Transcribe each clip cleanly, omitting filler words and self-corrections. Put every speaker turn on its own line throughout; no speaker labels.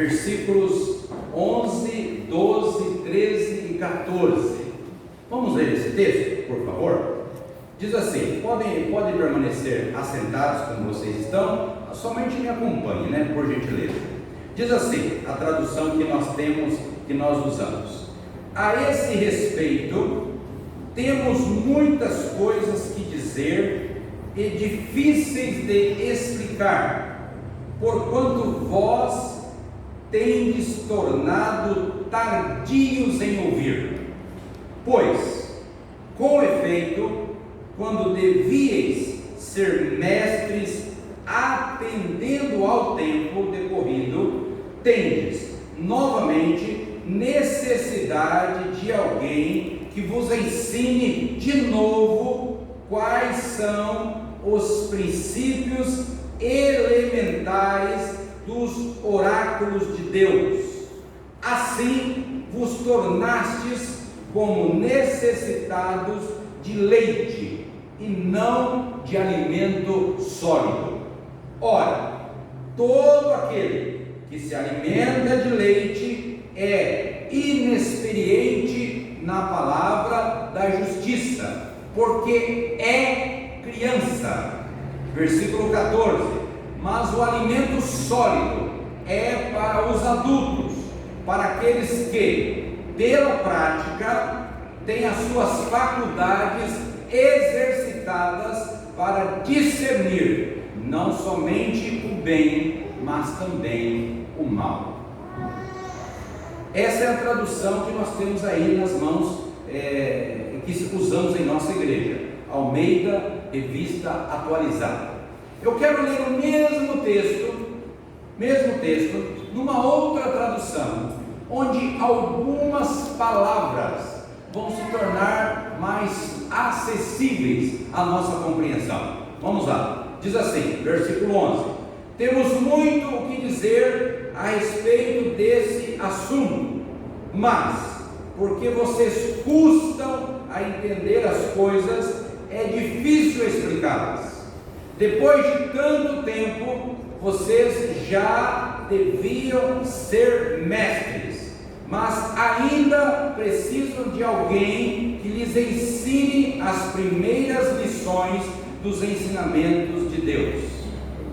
versículos 11, 12, 13 e 14. Vamos ler esse texto, por favor? Diz assim, podem permanecer assentados como vocês estão, somente me acompanhe, por gentileza. Diz assim, a tradução que nós temos, que nós usamos: a esse respeito, temos muitas coisas que dizer e difíceis de explicar, porquanto vós tendes tornado tardios em ouvir. Pois, com efeito, quando devíeis ser mestres, atendendo ao tempo decorrido, tendes novamente necessidade de alguém que vos ensine de novo quais são os princípios elementares dos oráculos de Deus. Assim vos tornastes como necessitados de leite e não de alimento sólido. Ora, todo aquele que se alimenta de leite é inexperiente na palavra da justiça, porque é criança. Versículo 14: mas o alimento sólido é para os adultos, para aqueles que, pela prática, têm as suas faculdades exercitadas para discernir não somente o bem, mas também o mal. Essa é a tradução que nós temos aí nas mãos, que usamos em nossa igreja, Almeida, Revista Atualizada. Eu quero ler o mesmo texto, numa outra tradução, onde algumas palavras vão se tornar mais acessíveis à nossa compreensão. Vamos lá. Diz assim, versículo 11: temos muito o que dizer a respeito desse assunto, mas, porque vocês custam a entender as coisas, é difícil explicá-las. Depois de tanto tempo, vocês já deviam ser mestres, mas ainda precisam de alguém que lhes ensine as primeiras lições dos ensinamentos de Deus.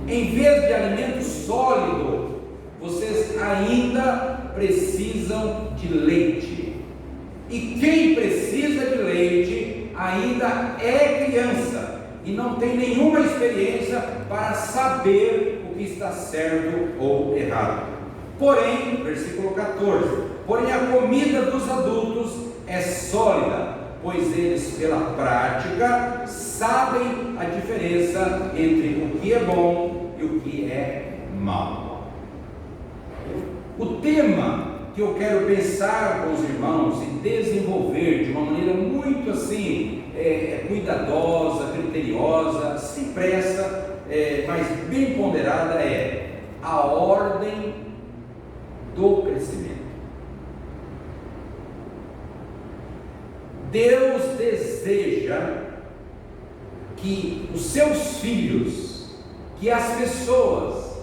Em vez de alimento sólido, vocês ainda precisam de leite. E quem precisa de leite ainda é criança e não tem nenhuma experiência para saber o que está certo ou errado. Porém, versículo 14: porém a comida dos adultos é sólida, pois eles pela prática sabem a diferença entre o que é bom e o que é mal. O tema que eu quero pensar com os irmãos e desenvolver de uma maneira muito assim, cuidadosa, criteriosa, sem pressa, mas bem ponderada, é a ordem do crescimento. Deus deseja que os seus filhos, que as pessoas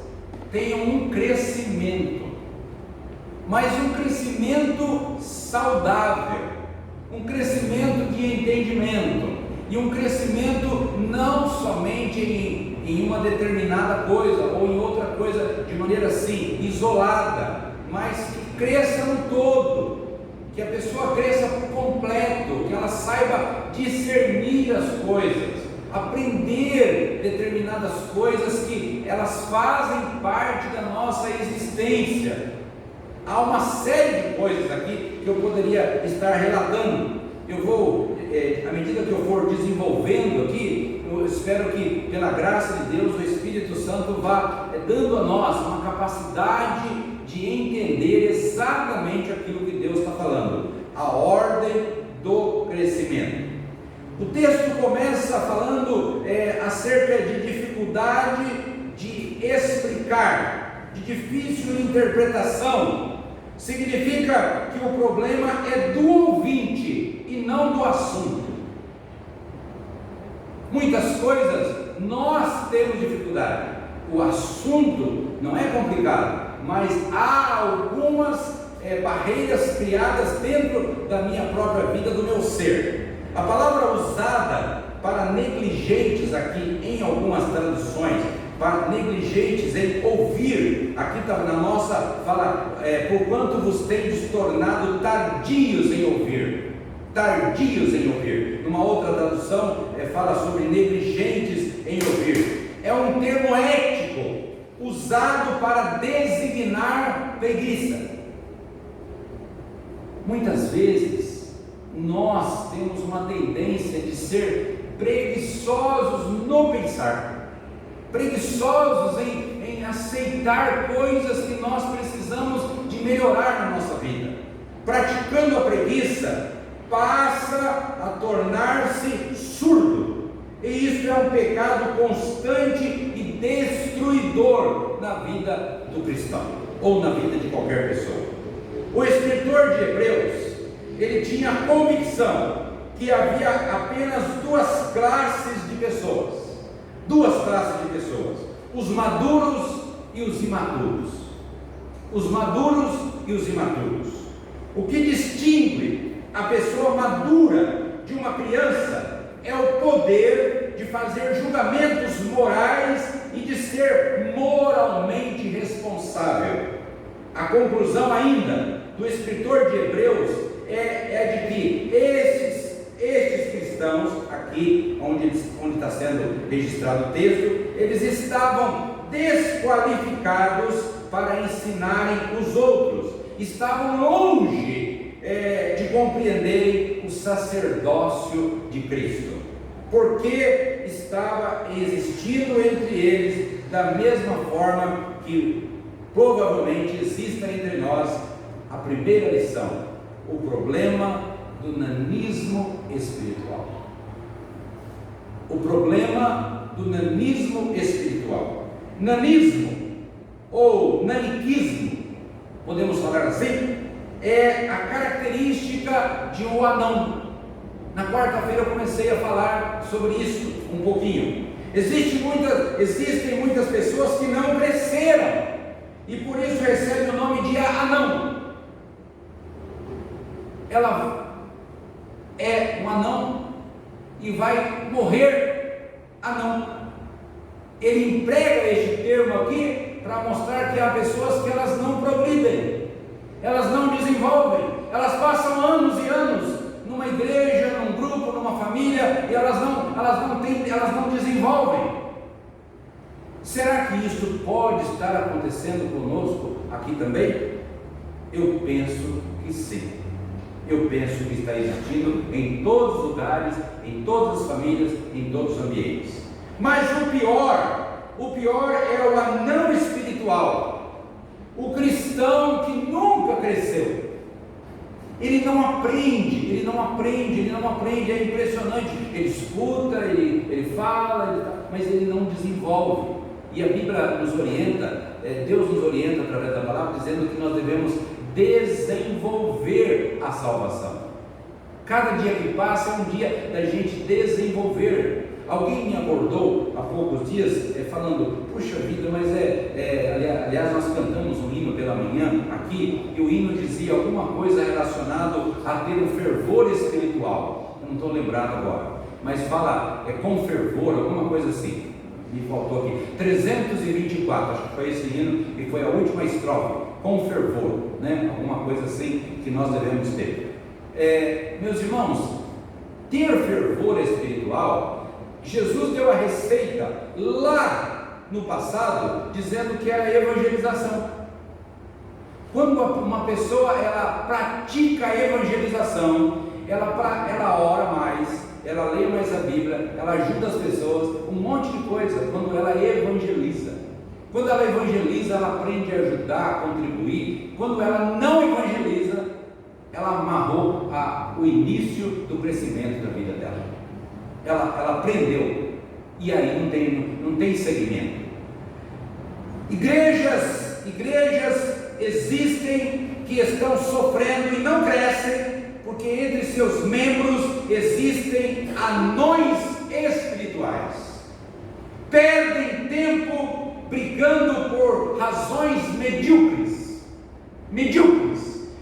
tenham um crescimento, mas um crescimento saudável, um crescimento de entendimento, e um crescimento não somente em uma determinada coisa ou em outra coisa de maneira assim, isolada, mas que cresça no todo, que a pessoa cresça por completo, que ela saiba discernir as coisas, aprender determinadas coisas que elas fazem parte da nossa existência. Há uma série de coisas aqui que eu poderia estar relatando. Eu vou, à medida que eu for desenvolvendo aqui, eu espero que pela graça de Deus o Espírito Santo vá dando a nós uma capacidade de entender exatamente aquilo que Deus está falando, a ordem do crescimento. O texto começa falando acerca de dificuldade de explicar, de difícil interpretação. Significa que o problema é do ouvinte e não do assunto. Muitas coisas nós temos dificuldade, o assunto não é complicado, mas há algumas barreiras criadas dentro da minha própria vida, do meu ser. A palavra usada para negligentes aqui em algumas traduções, para negligentes em ouvir, aqui está na nossa, fala, porquanto vos tendes tornado tardios em ouvir. Tardios em ouvir. Numa outra tradução fala sobre negligentes em ouvir. É um termo ético usado para designar preguiça. Muitas vezes nós temos uma tendência de ser preguiçosos no pensar, preguiçosos em aceitar coisas que nós precisamos de melhorar na nossa vida. Praticando a preguiça, passa a tornar-se surdo, e isso é um pecado constante e destruidor na vida do cristão, ou na vida de qualquer pessoa. O escritor de Hebreus, ele tinha a convicção que havia apenas duas classes de pessoas, os maduros e os imaturos. Os maduros e os imaturos. O que distingue a pessoa madura de uma criança é o poder de fazer julgamentos morais e de ser moralmente responsável. A conclusão ainda do escritor de Hebreus é de que estes cristãos, aqui onde está sendo registrado o texto, eles estavam desqualificados para ensinarem os outros, estavam longe de compreenderem o sacerdócio de Cristo, porque estava existindo entre eles da mesma forma que provavelmente exista entre nós a primeira lição: o problema do nanismo espiritual. O problema do nanismo espiritual. Nanismo ou naniquismo, podemos falar assim, é a característica de um anão. Na quarta-feira eu comecei a falar sobre isso um pouquinho. Existem muitas pessoas que não cresceram e por isso recebem o nome de anão. Ela é um anão e vai morrer anão. Ele emprega este termo aqui para mostrar que há pessoas que elas não progridem, elas não desenvolvem, elas passam anos e anos numa igreja, num grupo, numa família, e elas não desenvolvem. Será que isso pode estar acontecendo conosco aqui também? Eu penso que sim. Eu penso que está existindo em todos os lugares, em todas as famílias, em todos os ambientes. Mas o pior é o anão espiritual, o cristão que nunca cresceu. Ele não aprende, é impressionante. Ele escuta, ele fala, mas ele não desenvolve. E a Bíblia nos orienta, Deus nos orienta através da palavra, dizendo que nós devemos desenvolver a salvação. Cada dia que passa é um dia da gente desenvolver. Alguém me abordou há poucos dias falando: puxa vida, mas aliás, nós cantamos um hino pela manhã aqui, e o hino dizia alguma coisa relacionada a ter um fervor espiritual. Eu não estou lembrado agora, mas fala com fervor, alguma coisa assim. Me faltou aqui, 324, acho que foi esse hino, e foi a última estrofe, com fervor, né? Alguma coisa assim que nós devemos ter. Meus irmãos, ter fervor espiritual, Jesus deu a receita lá no passado, dizendo que era evangelização. Quando uma pessoa ela pratica a evangelização, ela ora mais, ela lê mais a Bíblia, ela ajuda as pessoas, um monte de coisa. Quando ela evangeliza, ela aprende a ajudar, a contribuir. Quando ela não evangeliza, ela amarrou o início do crescimento da vida dela. Ela aprendeu, e aí não tem segmento. Igrejas existem que estão sofrendo e não crescem, porque entre seus membros existem anões espirituais. Perdem tempo brigando por razões medíocres,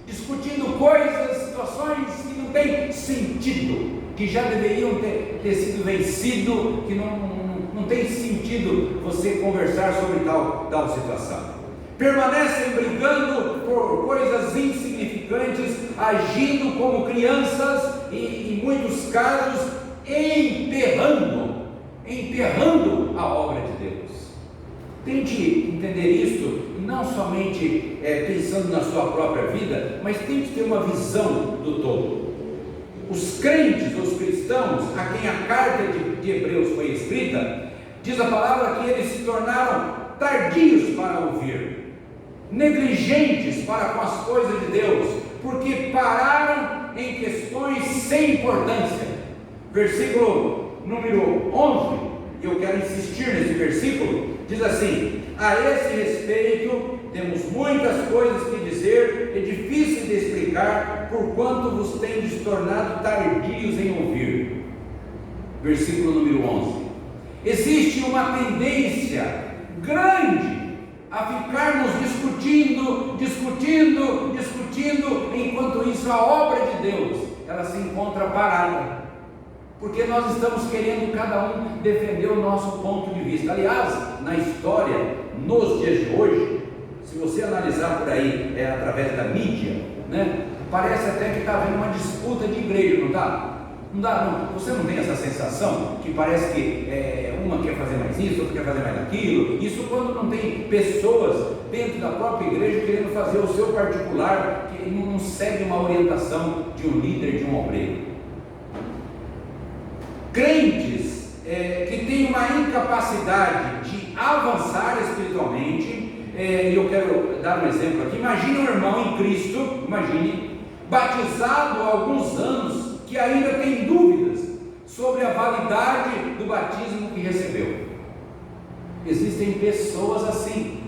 discutindo coisas, situações que não têm sentido, que já deveriam ter sido vencido, que não tem sentido você conversar sobre tal situação. Permanecem brigando por coisas insignificantes, agindo como crianças e, em muitos casos, emperrando a obra de Deus. Tente entender isso, não somente pensando na sua própria vida, mas tente ter uma visão do todo. Os crentes, os cristãos, a quem a carta de Hebreus foi escrita, diz a palavra que eles se tornaram tardios para ouvir, negligentes para com as coisas de Deus, porque pararam em questões sem importância. Versículo número 11, eu quero insistir nesse versículo, diz assim: a esse respeito temos muitas coisas que dizer, é difícil de explicar, porquanto vos tendes tornado tardios em ouvir. Versículo número 11, existe uma tendência grande a ficarmos discutindo, enquanto isso a obra de Deus, ela se encontra parada, porque nós estamos querendo cada um defender o nosso ponto de vista. Aliás, na história, nos dias de hoje, se você analisar por aí, através da mídia, né, parece até que está havendo uma disputa de igreja, não está? Não, você não tem essa sensação que parece que uma quer fazer mais isso, outra quer fazer mais aquilo? Isso quando não tem pessoas dentro da própria igreja querendo fazer o seu particular, que não segue uma orientação de um líder, de um obreiro. Crentes que têm uma incapacidade de avançar espiritualmente, e eu quero dar um exemplo aqui. Imagine um irmão em Cristo, batizado há alguns anos, que ainda tem dúvidas sobre a validade do batismo que recebeu. Existem pessoas assim,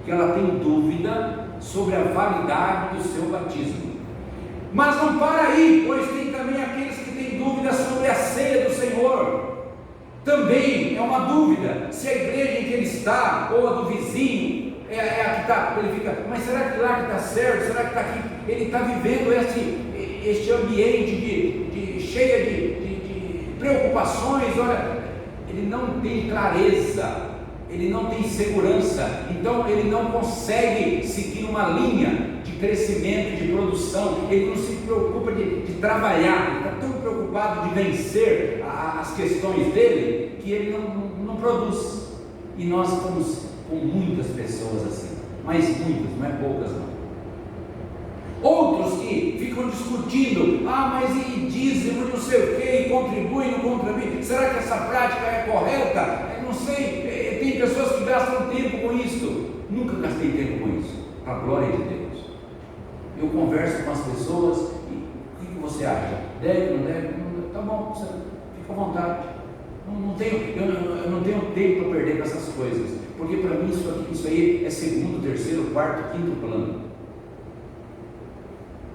que ela tem dúvida sobre a validade do seu batismo. Mas não para aí, pois tem também aqueles que têm dúvidas sobre a ceia do Senhor. Também é uma dúvida se a igreja em que ele está, ou a do vizinho, é a que está. Ele fica, mas será que lá que está certo? Será que está aqui? Ele está vivendo este ambiente cheio de preocupações. Olha, ele não tem clareza, ele não tem segurança, então ele não consegue seguir uma linha de crescimento, de produção. Ele não se preocupa de trabalhar, ele está tão preocupado de vencer as questões dele, que ele não produz. E nós estamos com muitas pessoas assim, mas muitas, não é poucas não. Outros que ficam discutindo, mas e dízimo, não sei o que, e contribui, não contribui, será que essa prática é correta? Eu não sei. Tem pessoas que gastam tempo com isso. Nunca gastei tempo com isso, para a glória de Deus. Eu converso com as pessoas e o que você acha? Deve, não deve? Tá bom, você fica à vontade. Eu não tenho tempo para perder com essas coisas, porque para mim isso aí é segundo, terceiro, quarto, quinto plano.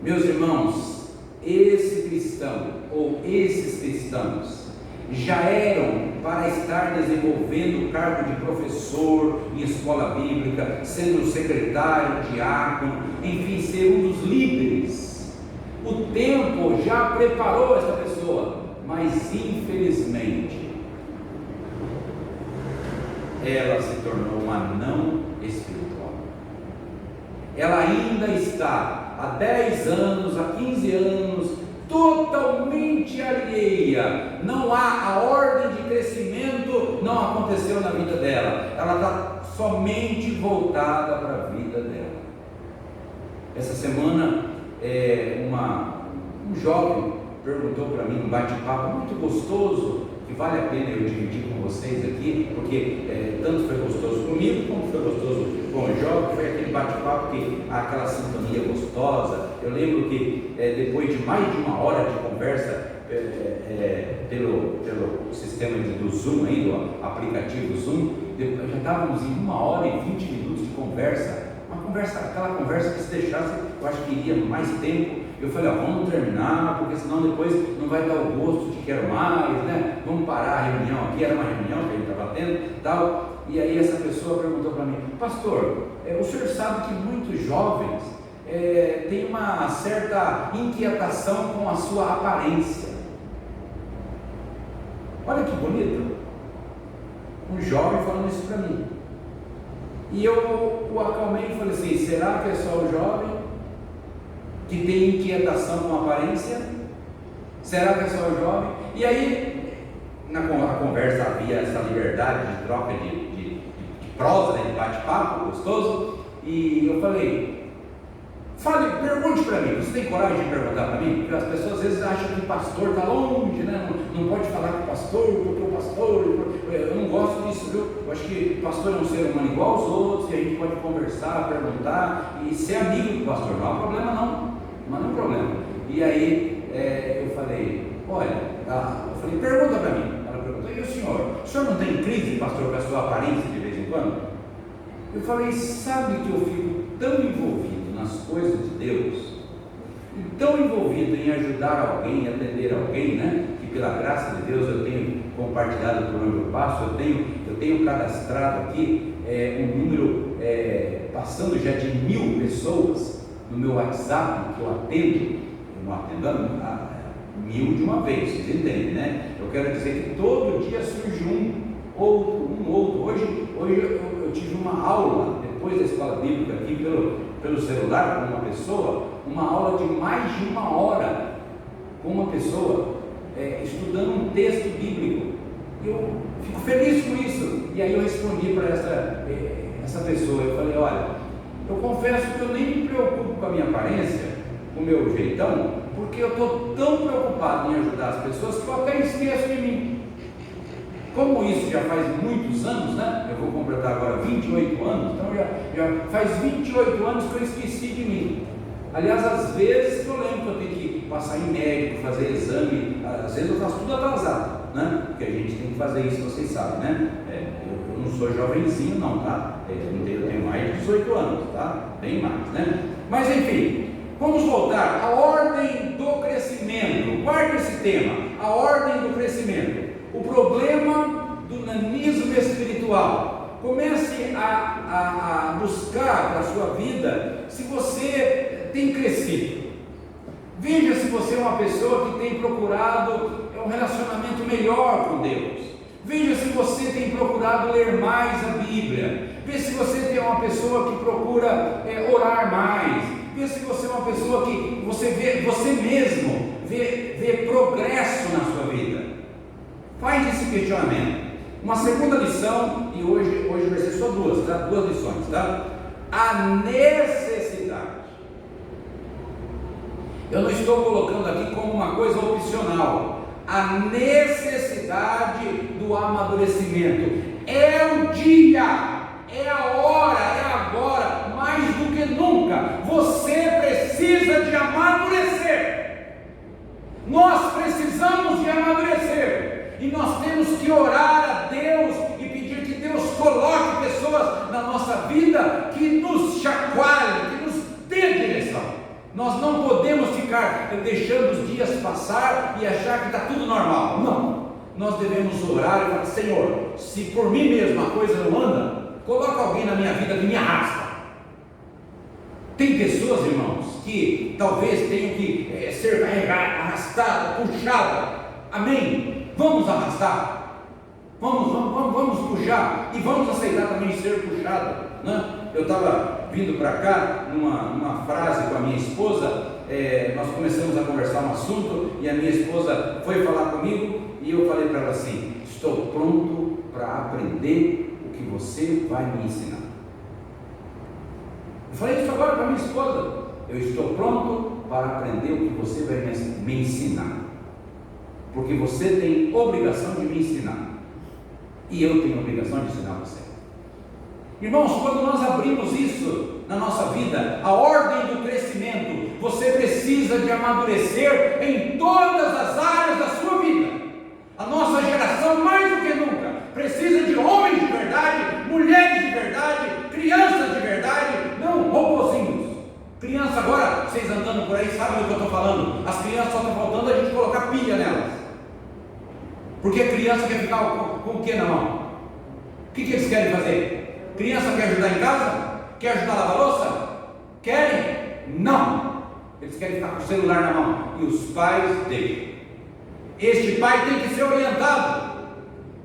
Meus irmãos, esse cristão ou esses cristãos já eram para estar desenvolvendo o cargo de professor em escola bíblica, sendo secretário, diácono, enfim, ser um dos líderes. O tempo já preparou essa pessoa, mas infelizmente ela se tornou uma não espiritual. Ela ainda está há 10 anos, há 15 anos, totalmente alheia. Não há a ordem de crescimento, não aconteceu na vida dela. Ela está somente voltada para a vida dela. Essa semana, um jovem perguntou para mim, um bate-papo muito gostoso, que vale a pena eu dividir com vocês aqui, porque tanto foi gostoso comigo, como foi gostoso com o jovem. Foi aquele bate-papo, aquela sintonia gostosa. Eu lembro que depois de mais de uma hora de conversa pelo sistema do Zoom, do aplicativo Zoom, já estávamos em 1 hora e 20 minutos de conversa. Aquela conversa que se deixasse, eu acho que iria mais tempo, Eu falei, vamos terminar, porque senão depois não vai dar o gosto de quero mais, né? Vamos parar a reunião aqui, era uma reunião que a gente estava tendo, tal. E aí essa pessoa perguntou para mim, pastor, o senhor sabe que muitos jovens têm uma certa inquietação com a sua aparência. Olha que bonito, um jovem falando isso para mim. E eu o acalmei e falei assim, será que é só o jovem que tem inquietação com a aparência? Será que é só o jovem? E aí, na conversa havia essa liberdade de troca de prosa, né, de bate-papo gostoso, e eu falei, pergunte para mim, você tem coragem de perguntar para mim? Porque as pessoas às vezes acham que o pastor está longe, né? Não pode falar com o pastor, porque o pastor, eu não gosto disso, viu? Eu acho que o pastor é um ser humano igual aos outros, e a gente pode conversar, perguntar, e ser amigo do pastor, não há problema não há nenhum problema. E aí eu falei, pergunta para mim. Ela perguntou, e o senhor não tem crise, pastor, com a sua aparência de vez em quando? Eu falei, sabe que eu fico tão envolvido nas coisas de Deus, e tão envolvido em ajudar alguém, atender alguém, né? Que pela graça de Deus eu tenho compartilhado por onde eu passo, eu tenho cadastrado aqui um número passando já de 1000 pessoas no meu WhatsApp que eu atendo, não atendo 1000 de uma vez, vocês entendem, né? Eu quero dizer que todo dia surge um outro. Hoje eu tive uma aula, depois da escola bíblica aqui pelo celular, com uma pessoa, uma aula de mais de 1 hora, com uma pessoa, estudando um texto bíblico. Eu fico feliz com isso. E aí eu respondi para essa pessoa, eu falei, olha, eu confesso que eu nem me preocupo com a minha aparência, com o meu jeitão, porque eu estou tão preocupado em ajudar as pessoas que eu até esqueço de mim. Como isso já faz muitos anos, né? Eu vou completar agora 28 anos, então já faz 28 anos que eu esqueci de mim. Aliás, às vezes eu lembro que eu tenho que passar em médico, fazer exame, às vezes eu faço tudo atrasado, né? Porque a gente tem que fazer isso, vocês sabem, né? Eu não sou jovenzinho não, tá? Eu tenho mais de 18 anos, tá? Bem mais, né? Mas enfim, vamos voltar à ordem do crescimento. Guarde esse tema, a ordem do crescimento. O problema do nanismo espiritual. Comece a buscar para a sua vida se você tem crescido. Veja se você é uma pessoa que tem procurado um relacionamento melhor com Deus. Veja se você tem procurado ler mais a Bíblia. Veja se você é uma pessoa que procura orar mais. Veja se você é uma pessoa que você mesmo vê progresso na sua vida. Faz esse questionamento. Uma segunda lição, e hoje vai ser só duas, tá? 2 lições, tá? A necessidade. Eu não estou colocando aqui como uma coisa opcional. A necessidade do amadurecimento. É o dia, é a hora, é agora, mais do que nunca. Você precisa de amadurecer. Nós precisamos de amadurecer. E nós temos que orar a Deus e pedir que Deus coloque pessoas na nossa vida que nos chacoalhem, que nos dê direção. Nós não podemos ficar deixando os dias passar e achar que está tudo normal. Não. Nós devemos orar e falar, Senhor, se por mim mesmo a coisa não anda, coloca alguém na minha vida que me arrasta. Tem pessoas, irmãos, que talvez tenham que ser carregadas, arrastadas, puxadas. Amém? Vamos arrastar, vamos puxar e vamos aceitar também ser puxado, né? Eu estava vindo para cá numa frase com a minha esposa, nós começamos a conversar um assunto e a minha esposa foi falar comigo e eu falei para ela assim, estou pronto para aprender o que você vai me ensinar. Eu falei isso agora para minha esposa, eu estou pronto para aprender o que você vai me ensinar. Porque você tem obrigação de me ensinar. E eu tenho obrigação de ensinar você. Irmãos, quando nós abrimos isso na nossa vida, a ordem do crescimento, você precisa de amadurecer em todas as áreas da sua vida. A nossa geração, mais do que nunca, precisa de homens de verdade, mulheres de verdade, crianças de verdade, não robozinhos. Criança agora, vocês andando por aí, sabem do que eu estou ficar com o que na mão? O que eles querem fazer? Criança quer ajudar em casa? Quer ajudar a lavar louça? Querem? Não! Eles querem ficar com o celular na mão. E os pais deixam. Este pai tem que ser orientado.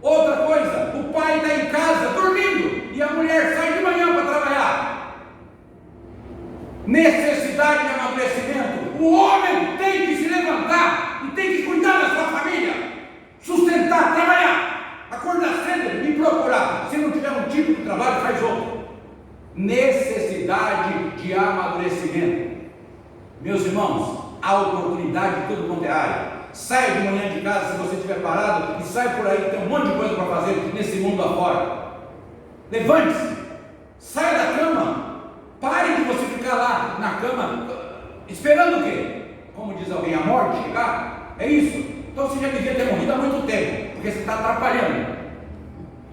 Outra coisa, o pai está em casa dormindo e a mulher sai de manhã para trabalhar. Necessidade de amadurecimento. O homem tem que se levantar e tem que cuidar da sua família, sustentar, trabalhar, acordar cedo e procurar. Se não tiver um tipo de trabalho, faz outro. Necessidade de amadurecimento. Meus irmãos, há oportunidade de tudo quanto é área. Saia de manhã de casa se você estiver parado e sai por aí que tem um monte de coisa para fazer nesse mundo afora. Levante-se, saia da cama, pare de você ficar lá na cama esperando o quê? Como diz alguém, a morte chegar? É isso? Então você já devia ter morrido há muito tempo, porque você está atrapalhando.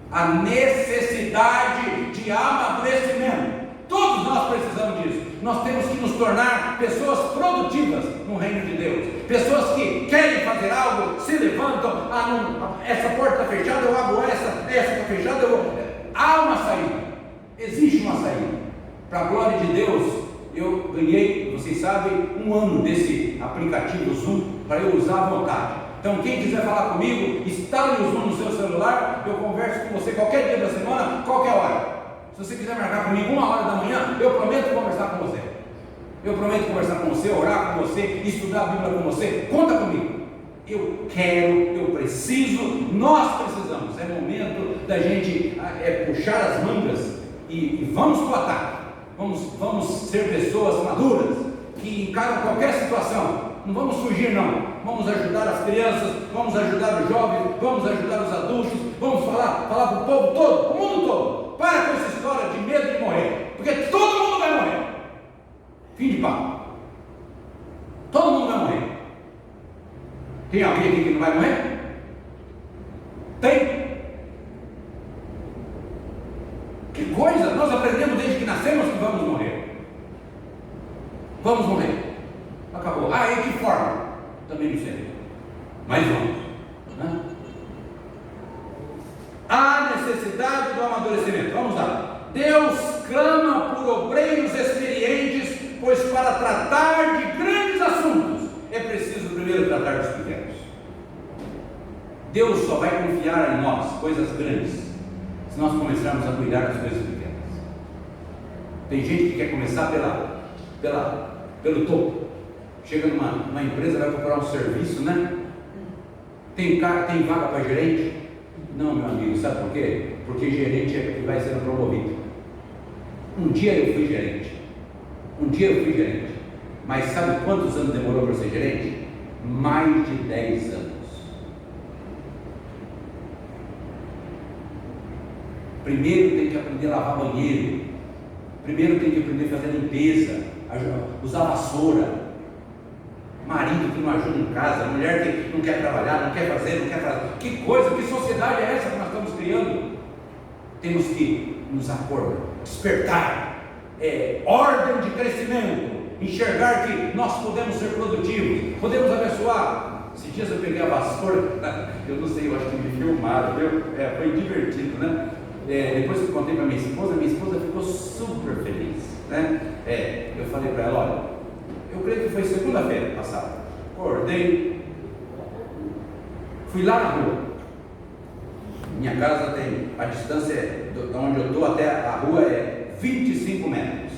A necessidade de amadurecimento. Todos nós precisamos disso. Nós temos que nos tornar pessoas produtivas no reino de Deus. Pessoas que querem fazer algo, se levantam. Essa porta está fechada, eu abro essa está fechada, há uma saída. Existe uma saída. Para a glória de Deus, eu ganhei, vocês sabem, 1 ano desse aplicativo Zoom para eu usar à vontade. Então quem quiser falar comigo, instale o Zoom no seu celular, eu converso com você qualquer dia da semana, qualquer hora. Se você quiser marcar comigo 1 hora da manhã, eu prometo conversar com você. Eu prometo conversar com você, orar com você, estudar a Bíblia com você. Conta comigo. Eu quero, eu preciso, nós precisamos. É momento da gente puxar as mangas e vamos para o ataque. Vamos ser pessoas maduras que encaram qualquer situação. Não vamos fugir não. Vamos ajudar as crianças, vamos ajudar os jovens, vamos ajudar os adultos, vamos falar para o povo todo, o mundo todo. Para com essa história de medo de morrer, porque todo mundo vai morrer. Fim de papo. Todo mundo vai morrer. Tem alguém aqui que não vai morrer? Tem? Que coisa! Nós aprendemos desde que nascemos que vamos morrer. Vamos morrer. Acabou. E que forma? Também não sei. Mas vamos. Né? Há necessidade do amadurecimento. Vamos lá. Deus clama por obreiros experientes, pois para tratar de grandes assuntos é preciso primeiro tratar dos pequenos. Deus só vai confiar em nós coisas grandes se nós começarmos a cuidar das coisas pequenas. Tem gente que quer começar pelo topo. Chega numa empresa, vai procurar um serviço, né? Tem vaga para gerente? Não, meu amigo, sabe por quê? Porque gerente é que vai sendo promovido. Um dia eu fui gerente, mas sabe quantos anos demorou para ser gerente? Mais de 10 anos. Primeiro tem que aprender a lavar banheiro, primeiro tem que aprender a fazer limpeza, usar vassoura. Marido que não ajuda em casa, mulher que não quer trabalhar, não quer fazer. Que coisa, que sociedade é essa que nós estamos criando? Temos que nos acordar, despertar, ordem de crescimento, enxergar que nós podemos ser produtivos, podemos abençoar. Esses dias eu peguei a vassoura, eu não sei, eu acho que me filmaram, foi divertido, né? Depois que eu contei para minha esposa ficou super feliz, né? Eu falei para ela, olha, eu creio que foi segunda-feira passada, acordei, fui lá na rua, minha casa tem, a distância de onde eu estou até a rua é 25 metros,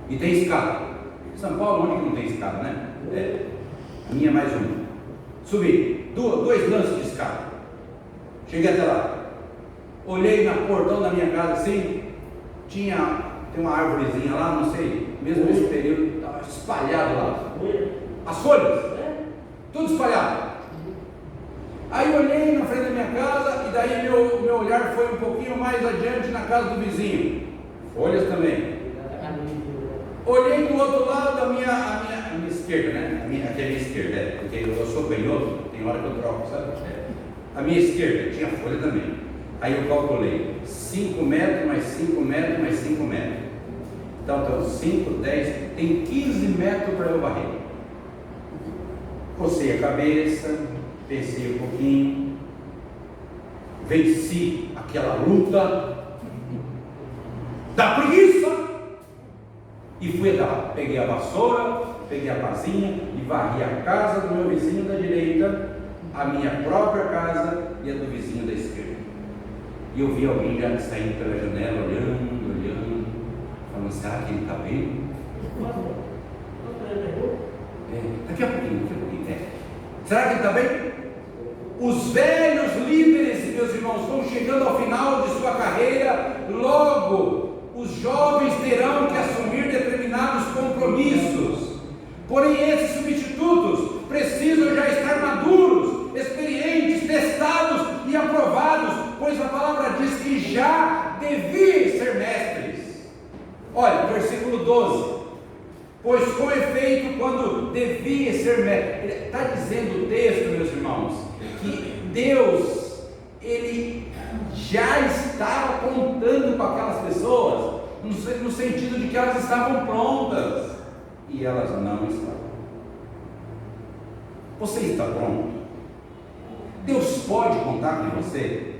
e tem escada. Em São Paulo, onde que não tem escada, né? A minha é mais uma. Subi, 2 lances de escada, cheguei até lá, olhei no portão da minha casa assim, tem uma árvorezinha lá, não sei, mesmo nesse período, estava espalhado lá, as folhas, tudo espalhado. Aí eu olhei na frente da minha casa, e daí meu olhar foi um pouquinho mais adiante na casa do vizinho, folhas também. Olhei do outro lado da minha esquerda, né? Aqui é a minha esquerda, porque eu sou canhoto, tem hora que eu troco, sabe? A minha esquerda tinha folha também. Aí eu calculei 5 metros, mais 5 metros, mais 5 metros. Então 5, 10, tem 15 metros para eu varrer. Cocei a cabeça, pensei um pouquinho. venci aquela luta da preguiça e fui até lá. Peguei a vassoura, peguei a pazinha e varri a casa do meu vizinho da direita, a minha própria casa e a do vizinho da esquerda. E eu vi alguém já saindo pela janela, olhando, falando: será que ele está bem? Daqui a pouquinho. Será que ele está bem? Os velhos líderes, meus irmãos, vão chegando ao final de sua carreira. Logo, os jovens terão que assumir determinados compromissos. Porém, esses substitutos precisam já estar maduros, experientes, testados e aprovados, pois a palavra diz que já deviam ser mestres. Olha, versículo 12: pois com efeito, quando devia ser mestre, está dizendo o texto, meus irmãos, que Deus, Ele já estava contando com aquelas pessoas, no sentido de que elas estavam prontas, e elas não estavam. Você está pronto? Deus pode contar com você?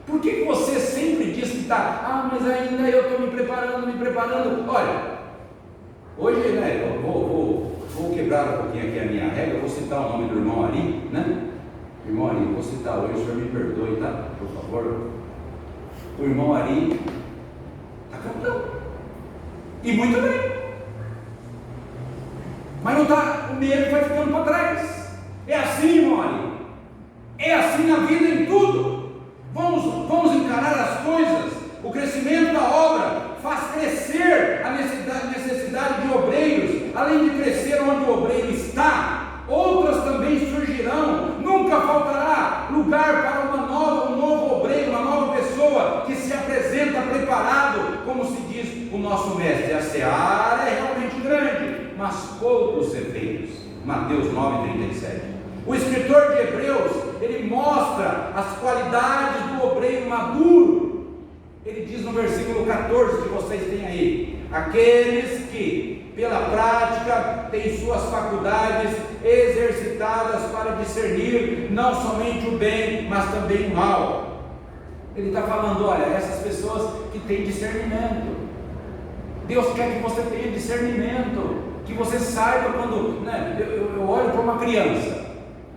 Por que você sempre diz que está, mas ainda eu estou me preparando? Olha, hoje, né, eu vou quebrar um pouquinho aqui a minha regra. Eu vou citar o nome do irmão Ari, né? Irmão Ari, vou citar hoje, o senhor me perdoe, tá? Por favor. O irmão Ari está cantando, e muito bem, mas não está, o medo vai ficando para trás. É assim, irmão Ari, é assim na vida, em tudo. Vamos encarar as coisas. O crescimento da obra faz crescer a necessidade de obreiros. Além de crescer onde o obreiro está, outras também surgirão. Nunca faltará lugar para um novo obreiro, uma nova pessoa que se apresenta preparado, como se diz o nosso mestre. A seara é realmente grande, mas poucos ceifeiros. Mateus 9:37. O escritor de Hebreus, ele mostra as qualidades do obreiro maduro. Ele diz no versículo 14 que vocês têm aí: aqueles que pela prática têm suas faculdades exercitadas para discernir não somente o bem, mas também o mal. Ele está falando: olha, essas pessoas que têm discernimento. Deus quer que você tenha discernimento, que você saiba quando, né, eu olho para uma criança.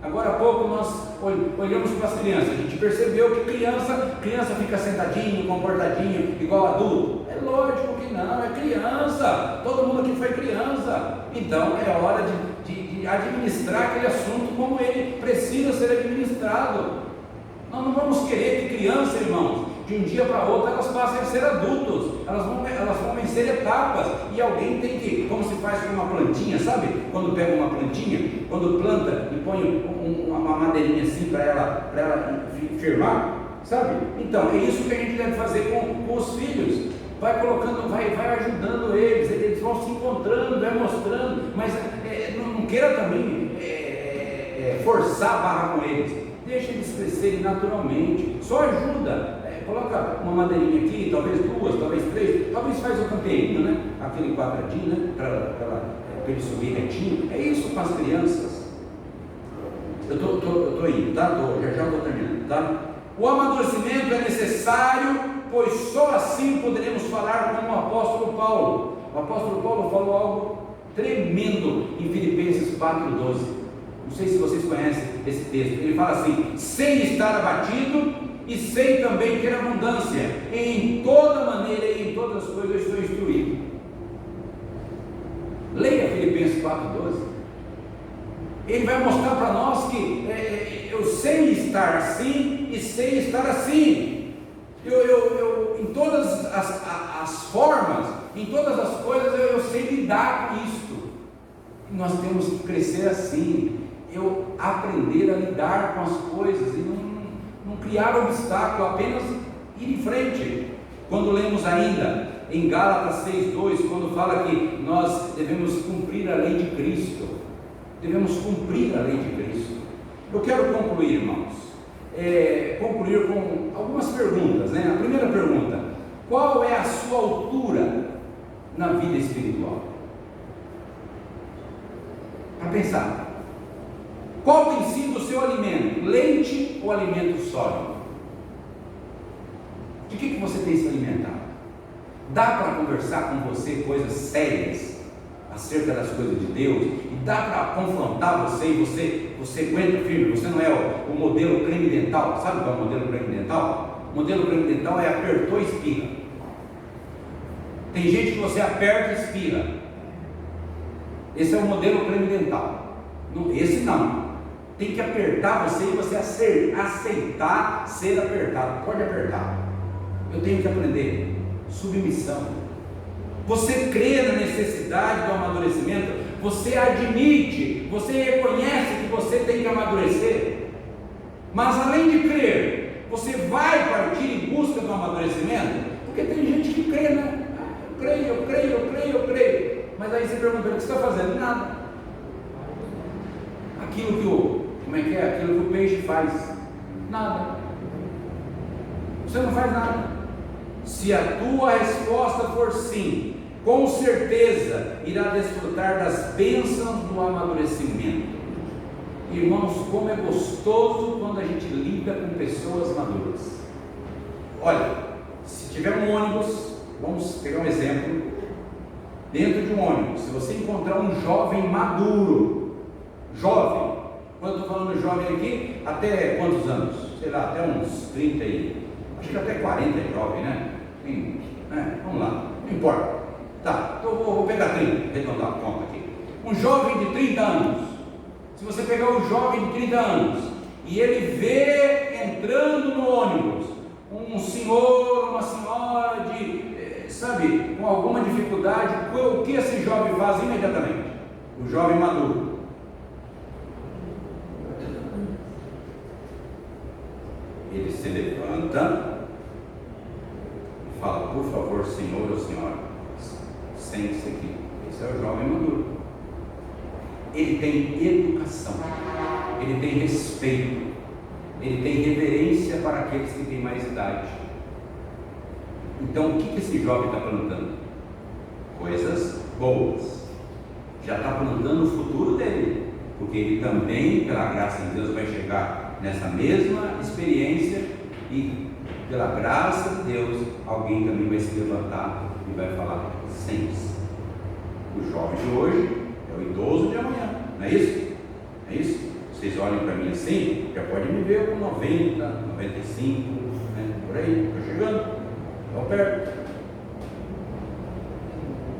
Agora há pouco nós olhamos para as crianças, a gente percebeu que criança fica sentadinho, comportadinho, igual adulto. É lógico que não, é criança, todo mundo aqui foi criança. Então é hora de administrar aquele assunto como ele precisa ser administrado. Nós não vamos querer que criança, irmãos, de um dia para outro elas passem a ser adultos. Elas vão vencer etapas, e alguém tem que, como se faz com uma plantinha, sabe? Quando pega uma plantinha, quando planta e põe uma madeirinha assim para ela firmar, sabe? Então é isso que a gente deve fazer com os filhos. Vai colocando, vai ajudando eles vão se encontrando, vai mostrando, mas não queira também forçar a barra com eles. Deixa eles crescerem naturalmente, só ajuda. Coloca uma madeirinha aqui, talvez duas, talvez três, talvez faz o campeirinho, né? Aquele quadradinho, né? Para ele subir retinho. É isso com as crianças. Eu estou indo, tá? Já estou terminando, tá? O amadurecimento é necessário, pois só assim poderemos falar como o apóstolo Paulo. O apóstolo Paulo falou algo tremendo em Filipenses 4:12. Não sei se vocês conhecem esse texto. Ele fala assim: sem estar abatido e sei também ter abundância, em toda maneira e em todas as coisas eu estou instruído. Leia Filipenses 4:12. Ele vai mostrar para nós que eu sei estar assim e sei estar assim. Eu em todas as formas, em todas as coisas eu sei lidar com isto. Nós temos que crescer assim. Eu aprender a lidar com as coisas e não criar obstáculo, apenas ir em frente. Quando lemos ainda em Gálatas 6:2, quando fala que nós devemos cumprir a lei de Cristo, devemos cumprir a lei de Cristo. Eu quero concluir, irmãos, concluir com algumas perguntas, né? A primeira pergunta: qual é a sua altura na vida espiritual? Para pensar. Qual tem sido o seu alimento? Leite ou alimento sólido? De que você tem se alimentado? Dá para conversar com você coisas sérias acerca das coisas de Deus? E dá para confrontar você e você aguenta firme? Você não é o modelo creme dental. Sabe qual é o modelo creme dental? O modelo creme dental é apertou e espirra. Tem gente que você aperta e espirra. Esse é o modelo creme dental. Esse não. Tem que apertar você e você aceitar ser apertado. Pode apertar. Eu tenho que aprender. Submissão. Você crê na necessidade do amadurecimento, você admite, você reconhece que você tem que amadurecer, mas além de crer, você vai partir em busca do amadurecimento, porque tem gente que crê, né? Eu creio, mas aí você pergunta, o que você está fazendo? Nada. Aquilo que o peixe faz? Nada. Você não faz nada. Se a tua resposta for sim, com certeza irá desfrutar das bênçãos do amadurecimento. Irmãos, como é gostoso quando a gente lida com pessoas maduras. Olha, se tiver um ônibus, vamos pegar um exemplo, dentro de um ônibus, se você encontrar um jovem maduro, jovem, quando eu estou falando jovem aqui, até quantos anos? Sei lá, até uns 30 e... acho que até 40 é jovem, né? Vamos lá, não importa. Tá, então vou pegar 30, arredondar a conta aqui. Um jovem de 30 anos. Se você pegar um jovem de 30 anos e ele vê entrando no ônibus um senhor, uma senhora com alguma dificuldade, o que esse jovem faz imediatamente? O jovem maduro. Ele se levanta e fala, por favor, senhor ou senhora, sente-se aqui. Esse é o jovem maduro. Ele tem educação, ele tem respeito, ele tem reverência para aqueles que têm mais idade. Então o que esse jovem está plantando? Coisas boas. Já está plantando o futuro dele, porque ele também, pela graça de Deus, vai chegar nessa mesma experiência e pela graça de Deus, alguém também vai se levantar e vai falar, sente-se. O jovem de hoje é o idoso de amanhã, não é isso? É isso? Vocês olhem para mim assim, já pode me ver com 90, 95, né? Por aí, estou chegando, estou perto.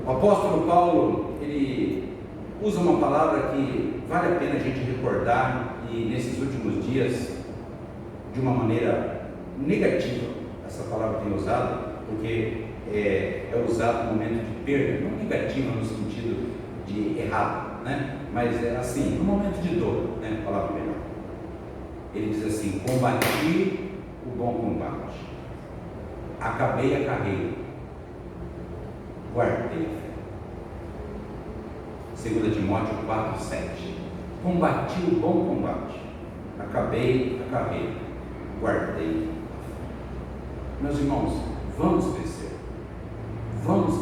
O apóstolo Paulo, ele usa uma palavra que vale a pena a gente recordar, e nesses últimos dias, de uma maneira negativa, essa palavra tem usado, porque é usado no momento de perda, não negativa no sentido de errado, né? Mas é assim, no momento de dor, né? A palavra melhor. Ele diz assim: combati o bom combate, acabei a carreira, guardei a fé. 2 Timóteo 4:7. Combati o bom combate, acabei a carreira, guardei a fé. Meus irmãos, vamos vencer, vamos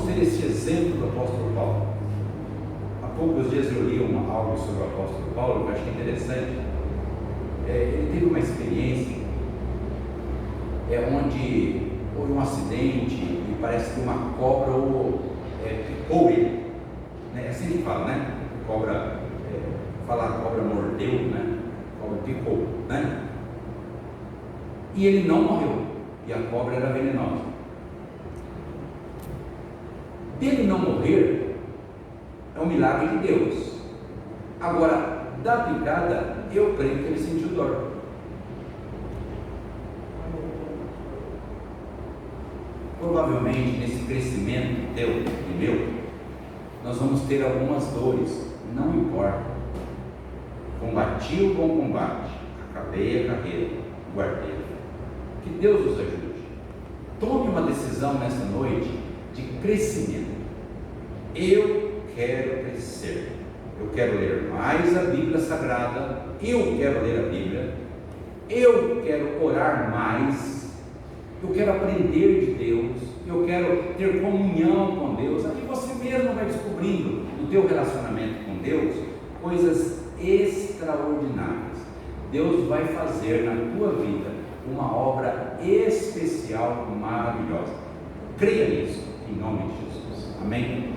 ter esse exemplo do apóstolo Paulo. Há poucos dias eu li algo sobre o apóstolo Paulo que eu achei interessante. Ele teve uma experiência onde houve um acidente e parece que uma cobra picou ele, né? É assim que fala, né? Cobra mordeu, né? Cobra picou, né? E ele não morreu, e a cobra era venenosa. Dele não morrer é um milagre de Deus. Agora, da picada, eu creio que ele sentiu dor. Provavelmente nesse crescimento teu e meu, nós vamos ter algumas dores, não importa. Combati o bom combate, acabei a carreira, guardei. Que Deus nos ajude. Tome uma decisão nessa noite de crescimento. Eu quero crescer. Eu quero ler mais a Bíblia Sagrada. Eu quero ler a Bíblia. Eu quero orar mais. Eu quero aprender de Deus. Eu quero ter comunhão com Deus. Aí você mesmo vai descobrindo no teu relacionamento com Deus coisas extraordinárias. Deus vai fazer na tua vida uma obra especial, maravilhosa. Creia nisso, em nome de Jesus. Amém?